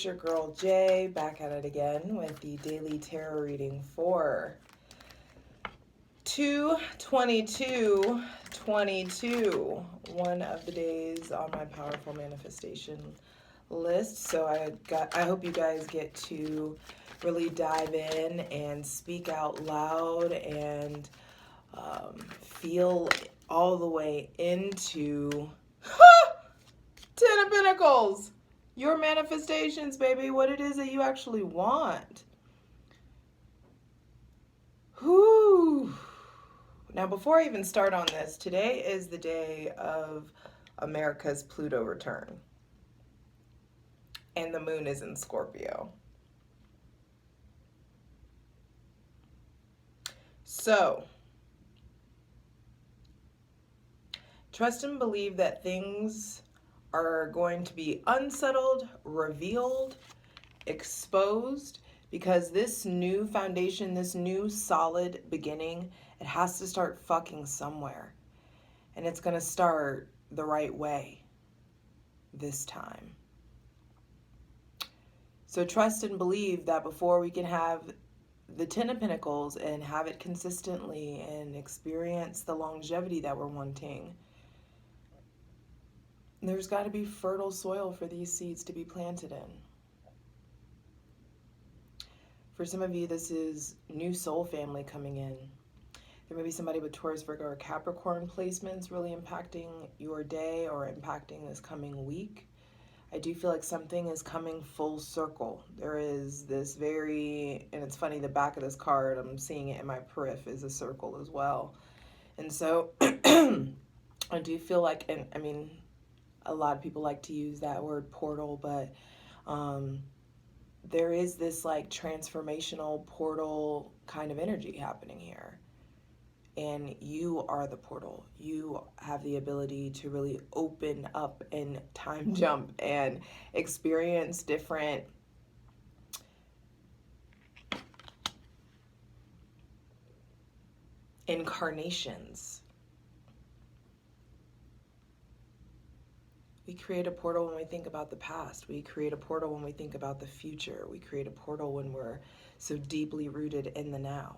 your girl Jay, back at it again with the daily tarot reading for 2/22/22, one of the days on my powerful manifestation list. So I hope you guys get to really dive in and speak out loud and feel all the way into Ten of Pentacles, your manifestations, baby, what it is that you actually want. Whew. Now, before I even start on this, today is the day of America's Pluto return. And the moon is in Scorpio. So, trust and believe that things are going to be unsettled, revealed, exposed, because this new foundation, this new solid beginning, it has to start fucking somewhere. And it's going to start the right way this time. So trust and believe that before we can have the Ten of Pentacles and have it consistently and experience the longevity that we're wanting, there's got to be fertile soil for these seeds to be planted in. For some of you, this is new soul family coming in. There may be somebody with Taurus, Virgo, or Capricorn placements really impacting your day or impacting this coming week. I do feel like something is coming full circle. There is this very, and it's funny, the back of this card, I'm seeing it in my periph, is a circle as well. And so I do feel like, and I mean, a lot of people like to use that word portal, but there is this like transformational portal kind of energy happening here. And you are the portal. You have the ability to really open up and time jump and experience different incarnations. We create a portal when we think about the past. We create a portal when we think about the future. We create a portal when we're so deeply rooted in the now.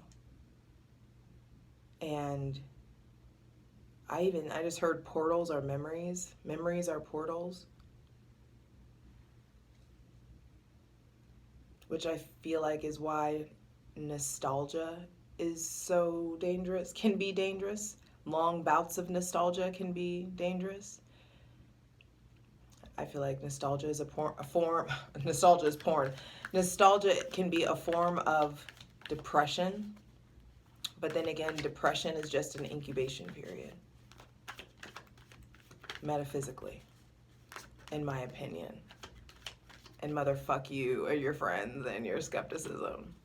And I just heard portals are memories. Memories are portals. Which I feel like is why nostalgia is so dangerous, can be dangerous. Long bouts of nostalgia can be dangerous. I feel like nostalgia is nostalgia is porn. Nostalgia can be a form of depression. But then again, depression is just an incubation period. Metaphysically, in my opinion. And motherfuck you or your friends and your skepticism.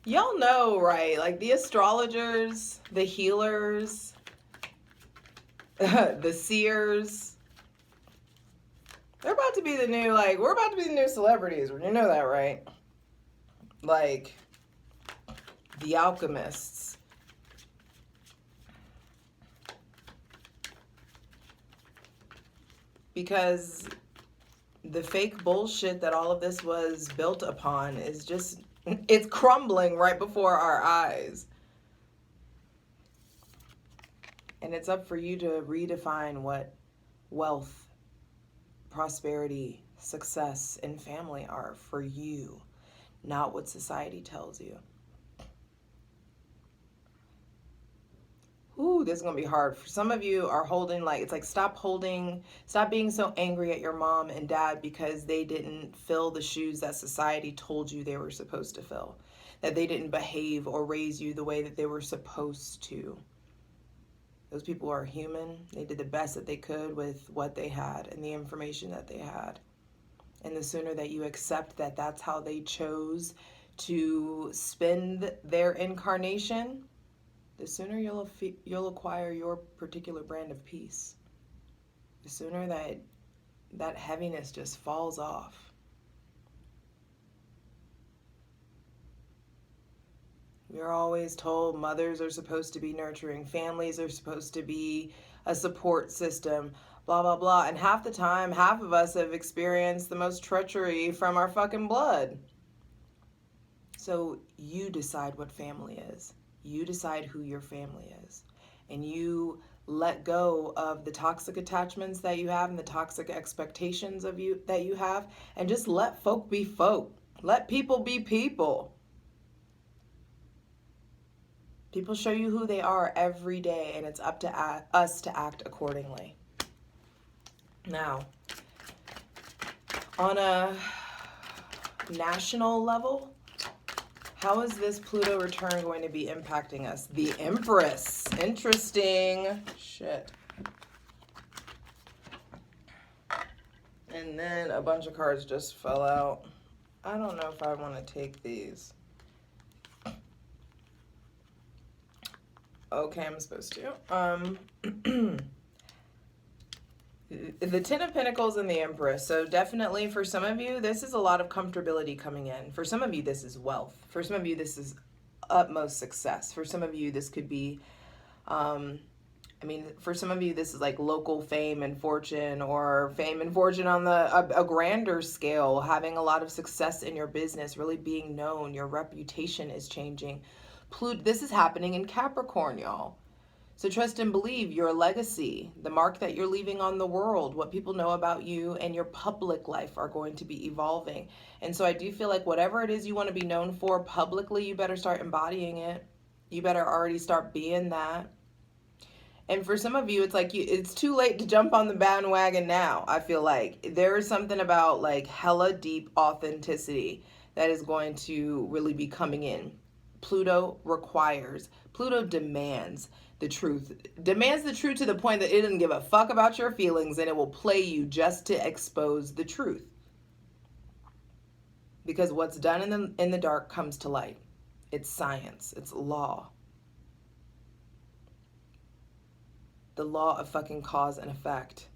Y'all know, right? Like the astrologers, the healers, the seers, they're about to be the new, like, we're about to be the new celebrities. You know that, right? Like, the alchemists. Because the fake bullshit that all of this was built upon is just, it's crumbling right before our eyes. And it's up for you to redefine what wealth, prosperity, success, and family are for you, not what society tells you. Ooh, this is gonna be hard. For some of you are holding, like, it's like stop being so angry at your mom and dad because they didn't fill the shoes that society told you they were supposed to fill, that they didn't behave or raise you the way that they were supposed to. Those people are human. They did the best that they could with what they had and the information that they had. And the sooner that you accept that that's how they chose to spend their incarnation, the sooner you'll acquire your particular brand of peace. The sooner that heaviness just falls off. You're always told mothers are supposed to be nurturing, families are supposed to be a support system, blah, blah, blah. And half the time, half of us have experienced the most treachery from our fucking blood. So you decide what family is. You decide who your family is. And you let go of the toxic attachments that you have and the toxic expectations of you that you have, and just let folk be folk. Let people be people. People show you who they are every day, and it's up to us to act accordingly. Now, on a national level, how is this Pluto return going to be impacting us? The Empress. Interesting. Shit. And then a bunch of cards just fell out. I don't know if I want to take these. Okay, I'm supposed to. The Ten of Pentacles and the Empress. So definitely for some of you, this is a lot of comfortability coming in. For some of you, this is wealth. For some of you, this is utmost success. For some of you, this could be, for some of you, this is like local fame and fortune, or fame and fortune on a grander scale, having a lot of success in your business, really being known. Your reputation is changing. Pluto, this is happening in Capricorn, y'all. So trust and believe your legacy, the mark that you're leaving on the world, what people know about you and your public life are going to be evolving. And so I do feel like whatever it is you want to be known for publicly, you better start embodying it. You better already start being that. And for some of you, it's like it's too late to jump on the bandwagon now. I feel like there is something about like hella deep authenticity that is going to really be coming in. Pluto requires, Pluto demands the truth, demands the truth to the point that it doesn't give a fuck about your feelings, and it will play you just to expose the truth. Because what's done in the dark comes to light. It's science, it's law. The law of fucking cause and effect.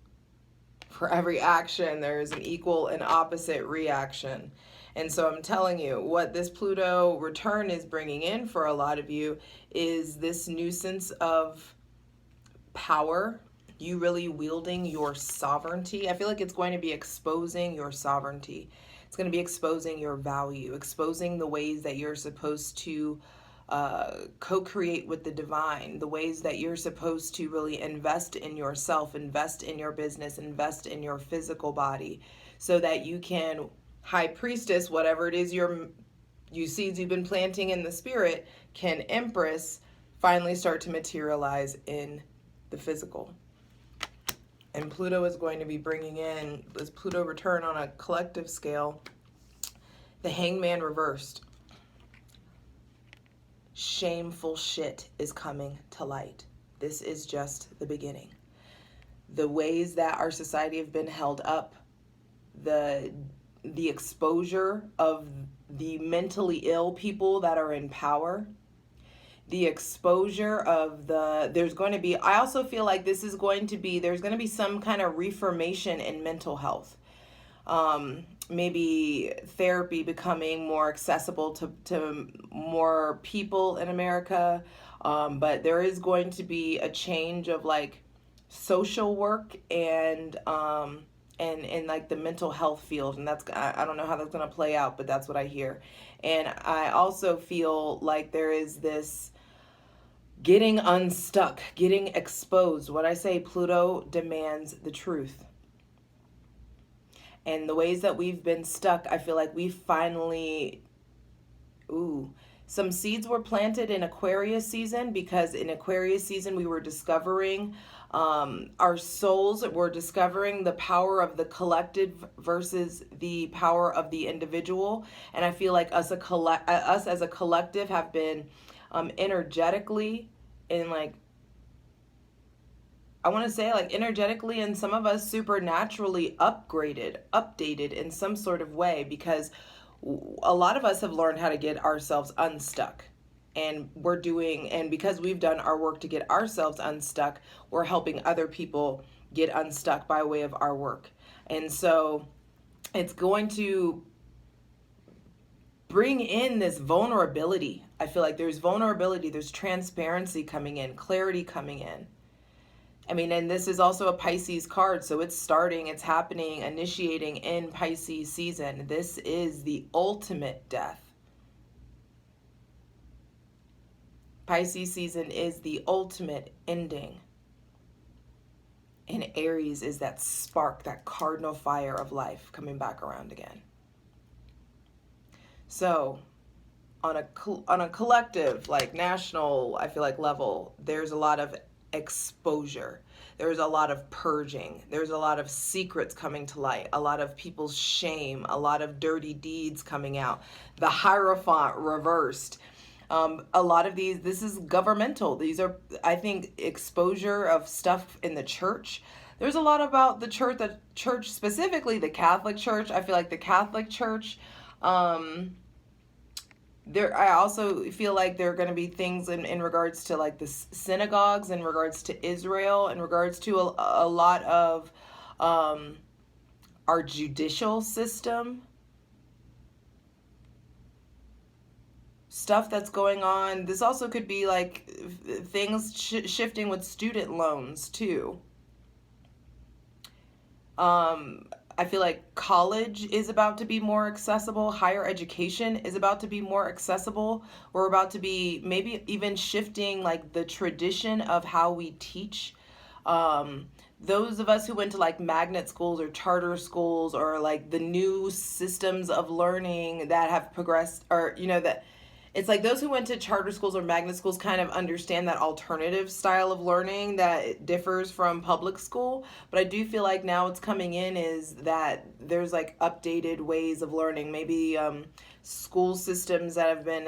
For every action, there is an equal and opposite reaction. And so I'm telling you, what this Pluto return is bringing in for a lot of you is this new sense of power, you really wielding your sovereignty. I feel like it's going to be exposing your sovereignty. It's going to be exposing your value, exposing the ways that you're supposed to co-create with the divine, the ways that you're supposed to really invest in yourself, invest in your business, invest in your physical body, so that you can high priestess, whatever it is you seeds you've been planting in the spirit, can Empress finally start to materialize in the physical. And Pluto is going to be bringing in this Pluto return on a collective scale. The Hangman reversed. Shameful shit is coming to light. This is just the beginning. The ways that our society have been held up, the exposure of the mentally ill people that are in power, the exposure of there's going to be, I also feel like there's going to be some kind of reformation in mental health. Maybe therapy becoming more accessible to more people in America. But there is going to be a change of like social work and like the mental health field. And that's, I don't know how that's going to play out, but that's what I hear. And I also feel like there is this getting unstuck, getting exposed. What I say, Pluto demands the truth. And the ways that we've been stuck, I feel like we finally, some seeds were planted in Aquarius season, because in Aquarius season we were discovering, our souls were discovering the power of the collective versus the power of the individual. And I feel like us as a collective have been energetically and like, I want to say like energetically, and some of us supernaturally updated in some sort of way, because a lot of us have learned how to get ourselves unstuck. And because we've done our work to get ourselves unstuck, we're helping other people get unstuck by way of our work. And so it's going to bring in this vulnerability, I feel like there's vulnerability, there's transparency coming in, clarity coming in. I mean, and this is also a Pisces card, so it's starting, it's happening, initiating in Pisces season. This is the ultimate death. Pisces season is the ultimate ending. And Aries is that spark, that cardinal fire of life coming back around again. So on a collective, like national, I feel like level, there's a lot of exposure. There's a lot of purging. There's a lot of secrets coming to light, a lot of people's shame, a lot of dirty deeds coming out. The Hierophant reversed. A lot of these, this is governmental. These are, I think, exposure of stuff in the church. There's a lot about the church specifically, the Catholic Church. I feel like the Catholic Church, I also feel like there are going to be things in regards to like the synagogues, in regards to Israel, in regards to a lot of our judicial system. Stuff that's going on. This also could be like things shifting with student loans too. I feel like college is about to be more accessible. Higher education is about to be more accessible. We're about to be maybe even shifting like the tradition of how we teach. Those of us who went to like magnet schools or charter schools or like the new systems of learning that have progressed, or that it's like those who went to charter schools or magnet schools kind of understand that alternative style of learning that it differs from public school. But I do feel like now what's coming in is that there's like updated ways of learning. Maybe school systems that have been,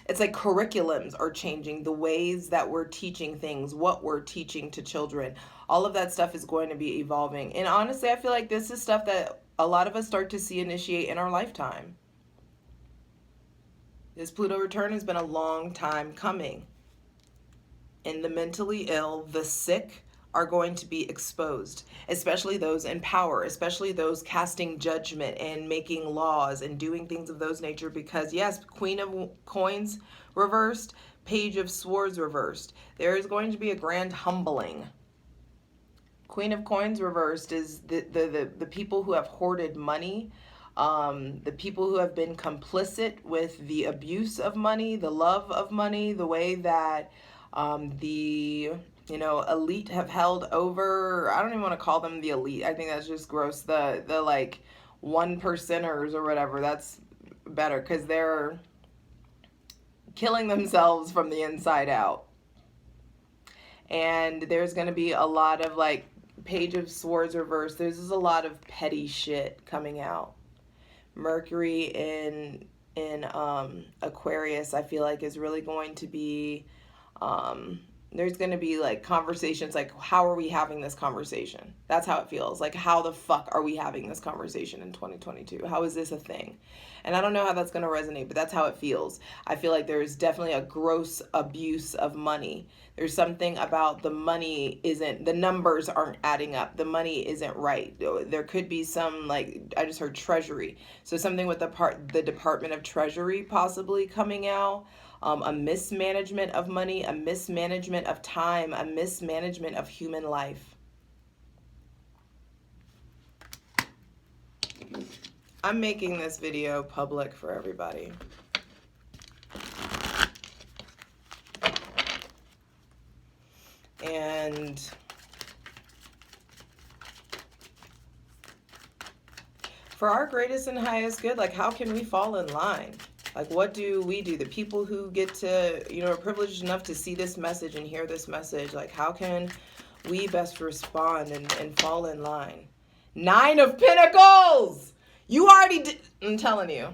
it's like curriculums are changing, the ways that we're teaching things, what we're teaching to children. All of that stuff is going to be evolving. And honestly, I feel like this is stuff that a lot of us start to see initiate in our lifetime. This Pluto return has been a long time coming. And the mentally ill, the sick, are going to be exposed, especially those in power, especially those casting judgment and making laws and doing things of those nature. Because yes, Queen of Coins reversed, Page of Swords reversed. There is going to be a grand humbling. Queen of Coins reversed is the people who have hoarded money, the people who have been complicit with the abuse of money, the love of money, the way that the elite have held over. I don't even want to call them the elite. I think that's just gross. The like 1%ers or whatever. That's better because they're killing themselves from the inside out. And there's going to be a lot of like Page of Swords reversed. There's just a lot of petty shit coming out. Mercury in Aquarius, I feel like, is really going to be, there's going to be like conversations like, how are we having this conversation? That's how it feels. Like, how the fuck are we having this conversation in 2022? How is this a thing? And I don't know how that's going to resonate, but that's how it feels. I feel like there's definitely a gross abuse of money. There's something about the money the numbers aren't adding up. The money isn't right. There could be some, like, I just heard Treasury. So something with the Department of Treasury possibly coming out. A mismanagement of money, a mismanagement of time, a mismanagement of human life. I'm making this video public for everybody. And for our greatest and highest good, like, how can we fall in line? Like, what do we do? The people who get to, are privileged enough to see this message and hear this message, like, how can we best respond and fall in line? 9 of Pentacles! You already did. I'm telling you.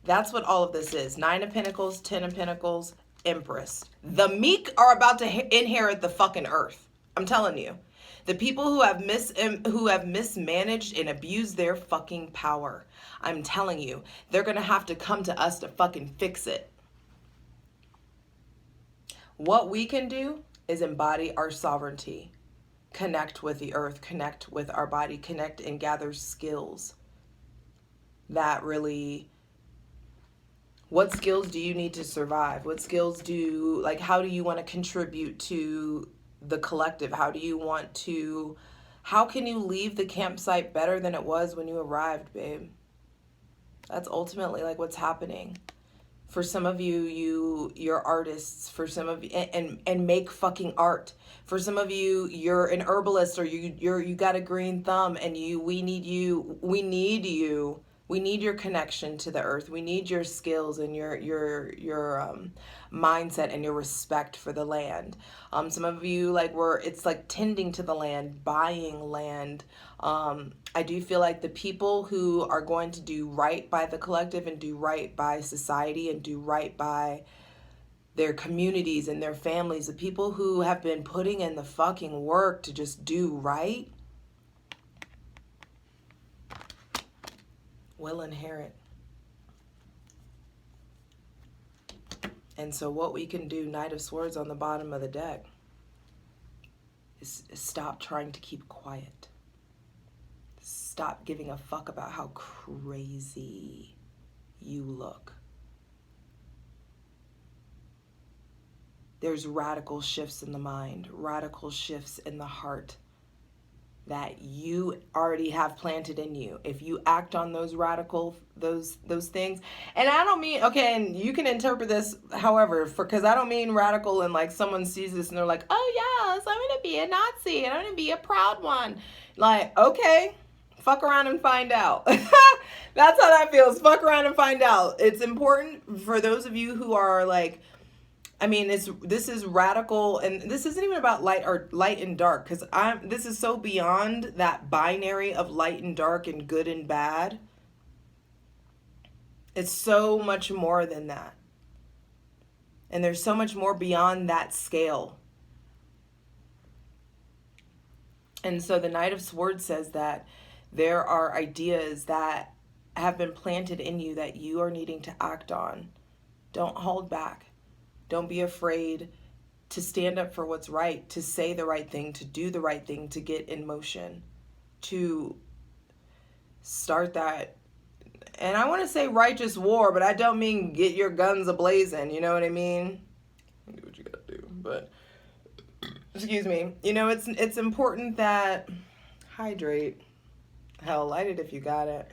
That's what all of this is. 9 of Pentacles, 10 of Pentacles, Empress. The meek are about to inherit the fucking earth. I'm telling you. The people who have mismanaged and abused their fucking power. I'm telling you, they're going to have to come to us to fucking fix it. What we can do is embody our sovereignty. Connect with the earth, connect with our body, connect and gather skills. that really, what skills do you need to survive? What skills do, like, how do you want to contribute to the collective? How can you leave the campsite better than it was when you arrived, babe? That's ultimately like what's happening. For some of you, you're artists. For some of you, and make fucking art. For some of you, you're an herbalist, or you got a green thumb, and we need you. We need your connection to the earth. We need your skills and your mindset and your respect for the land. Some of you, like, it's like tending to the land, buying land. I do feel like the people who are going to do right by the collective and do right by society and do right by their communities and their families, the people who have been putting in the fucking work to just do right, will inherit. And so what we can do, Knight of Swords on the bottom of the deck, is stop trying to keep quiet. Stop giving a fuck about how crazy you look. There's radical shifts in the mind, radical shifts in the heart that you already have planted in you. If you act on those radical, those things, and I don't mean, okay, and you can interpret this however, because I don't mean radical and like someone sees this and they're like, oh yes, I'm gonna be a Nazi and I'm gonna be a proud one. Like, okay, fuck around and find out. That's how that feels. Fuck around and find out. It's important for those of you who are like, I mean, this is radical, and this isn't even about light and dark, because this is so beyond that binary of light and dark and good and bad. It's so much more than that. And there's so much more beyond that scale. And so the Knight of Swords says that there are ideas that have been planted in you that you are needing to act on. Don't hold back. Don't be afraid to stand up for what's right, to say the right thing, to do the right thing, to get in motion, to start that. And I want to say righteous war, but I don't mean get your guns a-blazing, you know what I mean? Do what you gotta do, but excuse me. You know, it's important that hydrate. Hell, light it if you got it.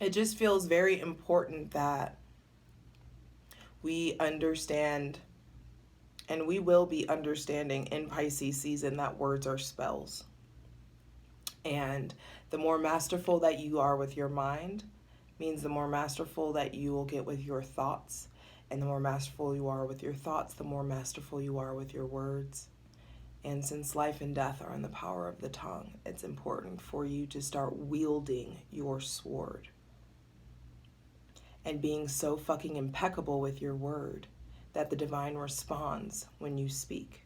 It just feels very important that we understand, and we will be understanding in Pisces season, that words are spells. And the more masterful that you are with your mind means the more masterful that you will get with your thoughts. And the more masterful you are with your thoughts, the more masterful you are with your words. And since life and death are in the power of the tongue, it's important for you to start wielding your sword. And being so fucking impeccable with your word that the divine responds when you speak.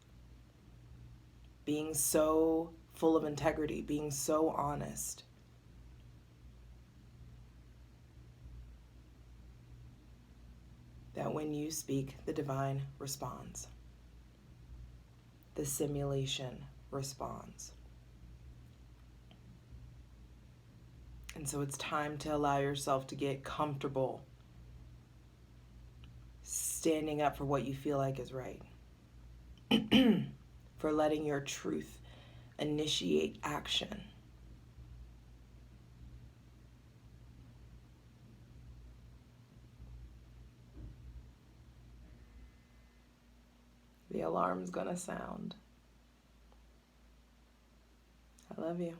Being so full of integrity, being so honest. That when you speak, the divine responds. The simulation responds. And so it's time to allow yourself to get comfortable standing up for what you feel like is right. For letting your truth initiate action. The alarm's gonna sound. I love you.